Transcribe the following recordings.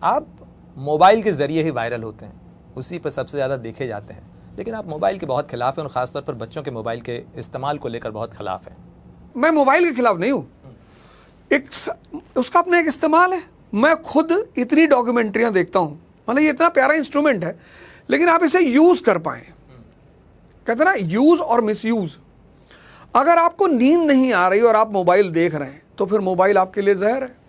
आप मोबाइल के ज़रिए ही वायरल होते हैं, उसी पर सबसे ज़्यादा देखे जाते हैं, लेकिन आप मोबाइल के बहुत खिलाफ हैं और ख़ासतौर पर बच्चों के मोबाइल के इस्तेमाल को लेकर बहुत खिलाफ हैं। मैं मोबाइल के खिलाफ नहीं हूँ, उसका अपना एक इस्तेमाल है। मैं खुद इतनी डॉक्यूमेंट्रियाँ देखता हूँ, मतलब ये इतना प्यारा इंस्ट्रूमेंट है, लेकिन आप इसे यूज़ कर पाएँ। कहते ना यूज़ और मिसयूज़। अगर आपको नींद नहीं आ रही और आप मोबाइल देख रहे हैं तो फिर मोबाइल आपके लिए जहर है।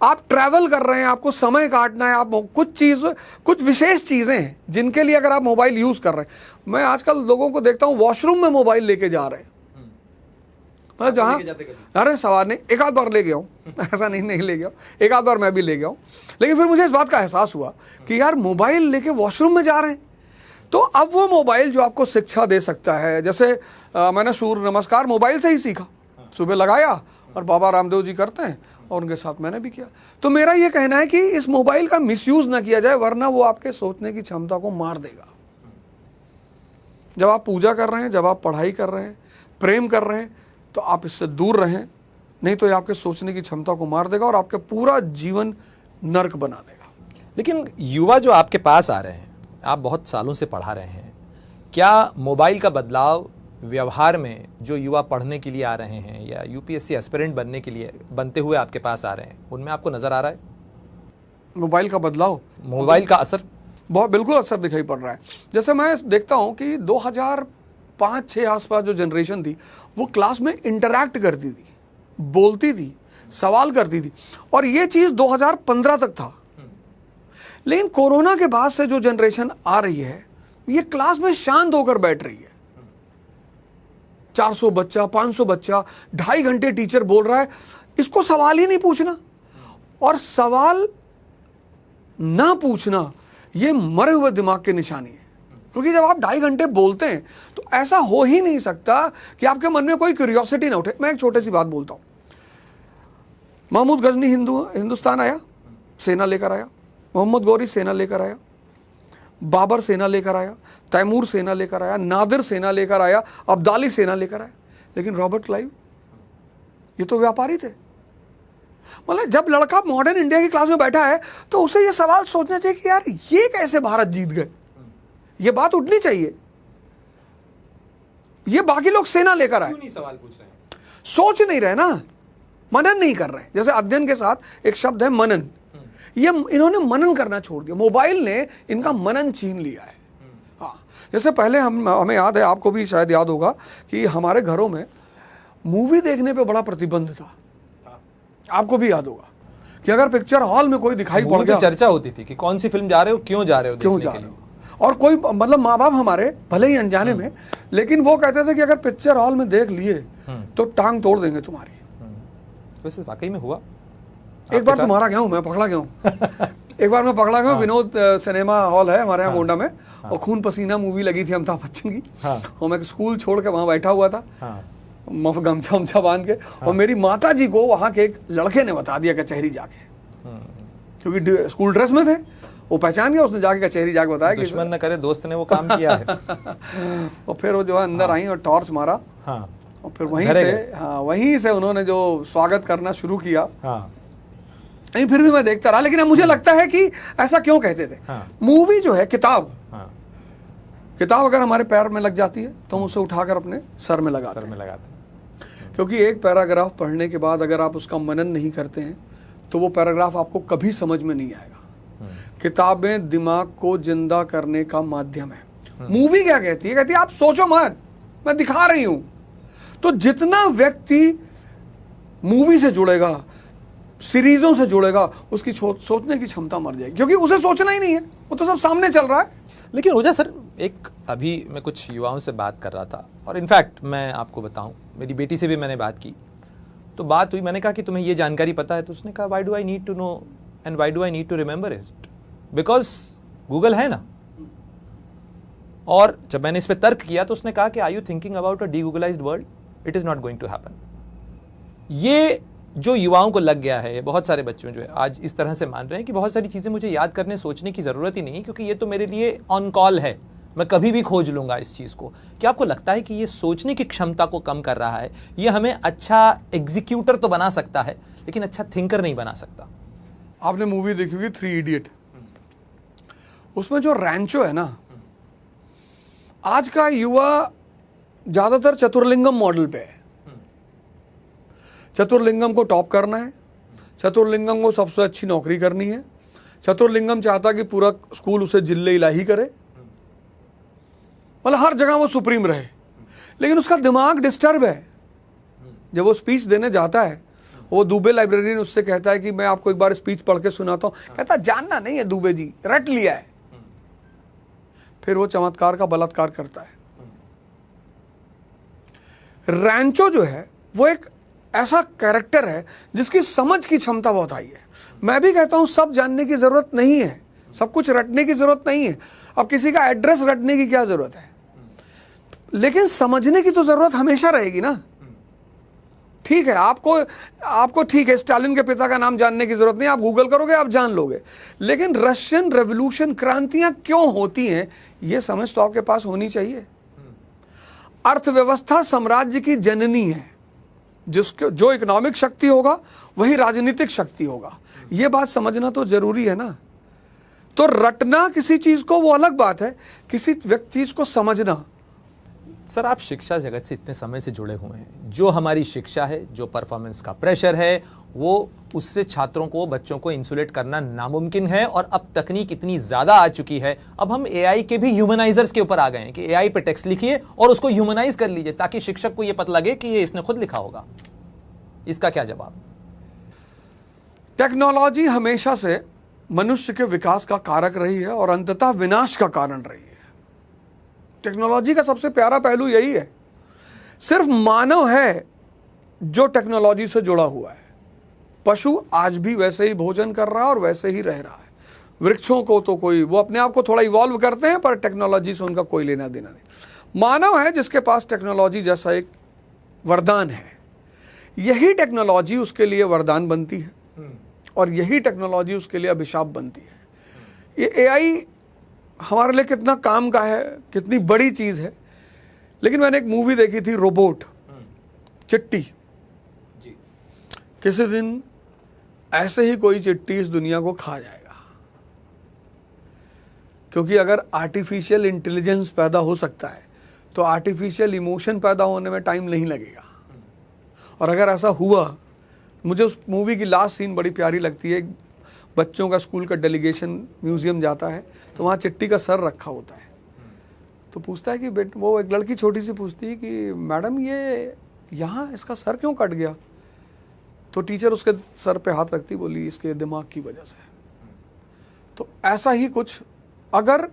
आप ट्रैवल कर रहे हैं, आपको समय काटना है, आप कुछ विशेष चीज़ें हैं जिनके लिए अगर आप मोबाइल यूज़ कर रहे हैं। मैं आजकल लोगों को देखता हूँ वॉशरूम में मोबाइल लेके जा रहे हैं, मतलब जहाँ, अरे सवाल नहीं, एक आध बार ले गया हूँ ऐसा नहीं ले गया, एक आध बार मैं भी ले गया हूँ, लेकिन फिर मुझे इस बात का एहसास हुआ कि यार मोबाइल लेके वॉशरूम में जा रहे हैं। तो अब वो मोबाइल जो आपको शिक्षा दे सकता है, जैसे मैंने सूर्य नमस्कार मोबाइल से ही सीखा, सुबह लगाया और बाबा रामदेव जी करते हैं और उनके साथ मैंने भी किया। तो मेरा ये कहना है कि इस मोबाइल का मिसयूज़ ना किया जाए, वरना वो आपके सोचने की क्षमता को मार देगा। जब आप पूजा कर रहे हैं, जब आप पढ़ाई कर रहे हैं, प्रेम कर रहे हैं, तो आप इससे दूर रहें, नहीं तो ये आपके सोचने की क्षमता को मार देगा और आपका पूरा जीवन नर्क बना देगा। लेकिन युवा जो आपके पास आ रहे हैं, आप बहुत सालों से पढ़ा रहे हैं, क्या मोबाइल का बदलाव व्यवहार में जो युवा पढ़ने के लिए आ रहे हैं या यूपीएससी एस्पिरेंट बनने के लिए बनते हुए आपके पास आ रहे हैं, उनमें आपको नज़र आ रहा है मोबाइल का बदलाव, मोबाइल का असर? बहुत बिल्कुल असर दिखाई पड़ रहा है। जैसे मैं देखता हूँ कि 2005-6 आसपास जो जनरेशन थी वो क्लास में इंटरैक्ट करती थी, बोलती थी, सवाल करती थी, और ये चीज़ 2015 तक था। लेकिन कोरोना के बाद से जो जनरेशन आ रही है, ये क्लास में शांत होकर बैठ रही है। 400 बच्चा, 500 बच्चा, 2.5 घंटे टीचर बोल रहा है, इसको सवाल ही नहीं पूछना। और सवाल ना पूछना ये मरे हुए दिमाग की निशानी है, क्योंकि जब आप 2.5 घंटे बोलते हैं तो ऐसा हो ही नहीं सकता कि आपके मन में कोई क्यूरियोसिटी ना उठे। मैं एक छोटी सी बात बोलता हूँ। महमूद गजनी हिंदुस्तान आया, सेना लेकर आया, मोहम्मद गौरी सेना लेकर आया, बाबर सेना लेकर आया, तैमूर सेना लेकर आया, नादिर सेना लेकर आया, अब्दाली सेना लेकर आया, लेकिन रॉबर्ट क्लाइव ये तो व्यापारी थे। मतलब जब लड़का मॉडर्न इंडिया की क्लास में बैठा है तो उसे ये सवाल सोचना चाहिए कि यार ये कैसे भारत जीत गए, ये बात उठनी चाहिए। ये बाकी लोग सेना लेकर आए, क्यों नहीं सवाल पूछ रहे हैं? सोच नहीं रहे ना, मनन नहीं कर रहे। जैसे अध्ययन के साथ एक शब्द है मनन, ये इन्होंने मनन करना छोड़ दिया, मोबाइल ने इनका मनन छीन लिया है। हाँ, जैसे पहले हमें याद है, आपको भी शायद याद होगा कि हमारे घरों में मूवी देखने पे बड़ा प्रतिबंध था। आपको भी याद होगा कि अगर पिक्चर हॉल में कोई दिखाई पड़ गया, चर्चा होती थी कि कौन सी फिल्म जा रहे हो, क्यों जा रहे हो। और कोई मतलब माँ बाप हमारे भले ही अनजाने में, लेकिन वो कहते थे कि अगर पिक्चर हॉल में देख लिए तो टांग तोड़ देंगे तुम्हारी। वैसे वाकई में हुआ? एक बार तुम्हारा गया हूँ, मैं पकड़ा गया हूँ एक बार मैं पकड़ा गया हूँ। विनोद सिनेमा हॉल है हमारे यहाँ गोंडा में, और खून पसीना मूवी लगी थी अमिताभ बच्चन की, और मैं स्कूल छोड़ के वहाँ बैठा हुआ था, गमछा उमछा बांध के, और मेरी माता जी को वहाँ के एक लड़के ने बता दिया कचहरी जाके, क्योंकि स्कूल ड्रेस में थे, वो पहचान गया, उसने जाके कचहरी जाके बताया कि दुश्मन न करे दोस्त ने वो काम किया है। और फिर वो जो है अंदर आई और टॉर्च मारा, और फिर वहीं से उन्होंने जो स्वागत करना शुरू किया। नहीं, फिर भी मैं देखता रहा, लेकिन अब मुझे लगता है कि ऐसा क्यों कहते थे। मूवी जो है, किताब अगर हमारे पैर में लग जाती है तो हम उसे उठाकर अपने सर में लगाते हैं। क्योंकि एक पैराग्राफ पढ़ने के बाद अगर आप उसका मनन नहीं करते हैं तो वो पैराग्राफ आपको कभी समझ में नहीं आएगा। किताबें दिमाग को जिंदा करने का माध्यम है। मूवी क्या कहती है? कहती है आप सोचो मत, मैं दिखा रही हूं। तो जितना व्यक्ति मूवी से जुड़ेगा, सीरीजों से जुड़ेगा, उसकी सोचने की क्षमता मर जाएगी, क्योंकि उसे सोचना ही नहीं है, वो तो सब सामने चल रहा है। लेकिन ओझा सर, एक अभी मैं कुछ युवाओं से बात कर रहा था, और इनफैक्ट मैं आपको बताऊं, मेरी बेटी से भी मैंने बात की, तो बात हुई, मैंने कहा कि तुम्हें ये जानकारी पता है? तो उसने कहा why do I need to know and why do I need to remember it, because Google है ना। और जब मैंने इस पर तर्क किया तो उसने कहा कि are you thinking about a degoogleized world, it is not going to happen. ये जो युवाओं को लग गया है, बहुत सारे बच्चों जो है आज इस तरह से मान रहे हैं कि बहुत सारी चीज़ें मुझे याद करने सोचने की ज़रूरत ही नहीं, क्योंकि ये तो मेरे लिए ऑन कॉल है, मैं कभी भी खोज लूँगा इस चीज़ को। क्या आपको लगता है कि ये सोचने की क्षमता को कम कर रहा है? ये हमें अच्छा एग्जीक्यूटर तो बना सकता है, लेकिन अच्छा थिंकर नहीं बना सकता। आपने मूवी देखी होगी 3 इडियट, उसमें जो रैंचो है ना, आज का युवा ज्यादातर चतुर्लिंगम मॉडल पे है। चतुर्लिंगम को टॉप करना है, चतुर्लिंगम को सबसे अच्छी नौकरी करनी है, चतुर्लिंगम चाहता कि पूरा स्कूल उसे जिल्ले इलाही करे, मतलब हर जगह वो सुप्रीम रहे। लेकिन उसका दिमाग डिस्टर्ब है। जब वो स्पीच देने जाता है, वो दुबे लाइब्रेरियन उससे कहता है कि मैं आपको एक बार स्पीच पढ़ के सुनाता हूं। कहता जानना नहीं है दुबे जी, रट लिया है। फिर वो चमत्कार का बलात्कार करता है। रैंचो जो है वो एक ऐसा कैरेक्टर है जिसकी समझ की क्षमता बहुत हाई है। मैं भी कहता हूं सब जानने की जरूरत नहीं है, सब कुछ रटने की जरूरत नहीं है। अब किसी का एड्रेस रटने की क्या जरूरत है, लेकिन समझने की तो जरूरत हमेशा रहेगी ना। ठीक है, आपको ठीक है, स्टालिन के पिता का नाम जानने की जरूरत नहीं, आप गूगल करोगे आप जान लोगे। लेकिन रशियन रेवोल्यूशन, क्रांतियां क्यों होती हैं, यह समझ तो आपके पास होनी चाहिए। अर्थव्यवस्था साम्राज्य की जननी है, जो इकोनॉमिक शक्ति होगा वही राजनीतिक शक्ति होगा। यह बात समझना तो जरूरी है ना। तो रटना किसी चीज को वो अलग बात है, किसी चीज को समझना। सर, आप शिक्षा जगत से इतने समय से जुड़े हुए हैं, जो हमारी शिक्षा है, जो परफॉर्मेंस का प्रेशर है, वो उससे छात्रों को, बच्चों को इंसुलेट करना नामुमकिन है। और अब तकनीक इतनी ज्यादा आ चुकी है, अब हम एआई के भी ह्यूमनाइजर्स के ऊपर आ गए हैं कि एआई पे टेक्स्ट लिखिए और उसको ह्यूमनाइज कर लीजिए, ताकि शिक्षक को यह पता लगे कि ये इसने खुद लिखा होगा। इसका क्या जवाब? टेक्नोलॉजी हमेशा से मनुष्य के विकास का कारक रही है और अंततः विनाश का कारण रही है। टेक्नोलॉजी का सबसे प्यारा पहलू यही है, सिर्फ मानव है जो टेक्नोलॉजी से जुड़ा हुआ है। पशु आज भी वैसे ही भोजन कर रहा है और वैसे ही रह रहा है। वृक्षों को तो कोई, वो अपने आप को थोड़ा इवॉल्व करते हैं, पर टेक्नोलॉजी से उनका कोई लेना देना नहीं। मानव है जिसके पास टेक्नोलॉजी जैसा एक वरदान है। यही टेक्नोलॉजी उसके लिए वरदान बनती है और यही टेक्नोलॉजी उसके लिए अभिशाप बनती है। ये एआई हमारे लिए कितना काम का है, कितनी बड़ी चीज है। लेकिन मैंने एक मूवी देखी थी, रोबोट, चिट्टी। किसी दिन ऐसे ही कोई चिट्टी इस दुनिया को खा जाएगा, क्योंकि अगर आर्टिफिशियल इंटेलिजेंस पैदा हो सकता है तो आर्टिफिशियल इमोशन पैदा होने में टाइम नहीं लगेगा। और अगर ऐसा हुआ, मुझे उस मूवी की लास्ट सीन बड़ी प्यारी लगती है। बच्चों का स्कूल का डेलीगेशन म्यूजियम जाता है तो वहाँ चिट्टी का सर रखा होता है। तो पूछता है कि वो एक लड़की छोटी सी पूछती है कि मैडम ये यहाँ इसका सर क्यों कट गया? तो टीचर उसके सर पे हाथ रखती, बोली इसके दिमाग की वजह से। तो ऐसा ही कुछ, अगर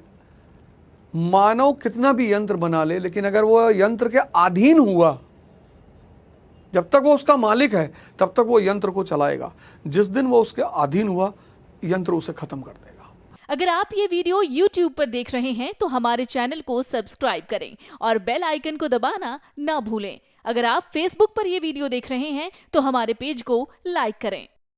मानव कितना भी यंत्र बना ले, लेकिन अगर वो यंत्र के अधीन हुआ, जब तक वो उसका मालिक है तब तक वो यंत्र को चलाएगा। जिस दिन वो उसके अधीन हुआ, यंत्र उसे खत्म कर देगा। अगर आप ये वीडियो YouTube पर देख रहे हैं तो हमारे चैनल को सब्सक्राइब करें और बेल आइकन को दबाना ना भूलें। अगर आप Facebook पर ये वीडियो देख रहे हैं तो हमारे पेज को लाइक करें।